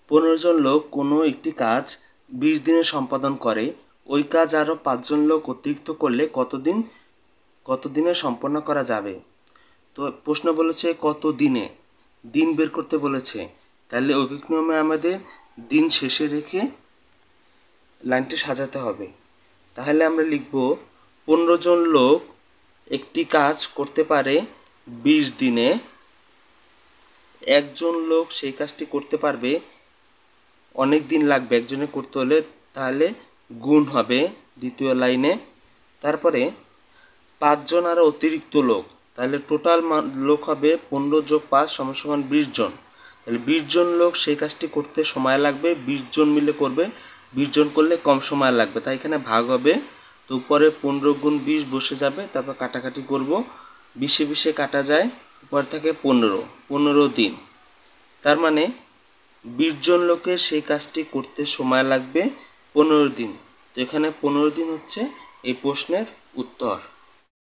15 জন লোক কোনো একটি কাজ 20 দিনে সম্পাদন করে, ওই কাজ আরও 5 জন লোক অতিরিক্ত করলে কত দিনে সম্পন্ন করা যাবে? তো প্রশ্ন বলেছে কত দিনে, দিন বের করতে বলেছে। তাহলে ঐকিক নিয়মে আমাদের দিন শেষে রেখে লাইনটি সাজাতে হবে। তাহলে আমরা লিখব 15 জন লোক একটি কাজ করতে পারে 20 দিনে, একজন লোক সেই কাজটি করতে পারবে অনেক দিন লাগবে একজনে করতে হলে, তাহলে গুণ হবে দ্বিতীয় লাইনে। তারপরে 5 জন আরও অতিরিক্ত লোক, তাহলে টোটাল লোক হবে 15 যোগ 5 সমান 20 জন। তাহলে 20 জন লোক সেই কাজটি করতে সময় লাগবে, 20 জন মিলে করবে, 20 জন করলে কম সময় লাগবে, তাই এখানে ভাগ হবে। তো উপরে 15 গুণ 20 বসে যাবে, তারপর কাটাকাটি করব, 20-এ 20-এ কাটা যায়, উপরে থাকে 15 দিন। তার মানে 20 জন লোকের সেই কাজটি করতে সময় লাগবে 15 দিন। তো এখানে 15 দিন হচ্ছে এই প্রশ্নের উত্তর।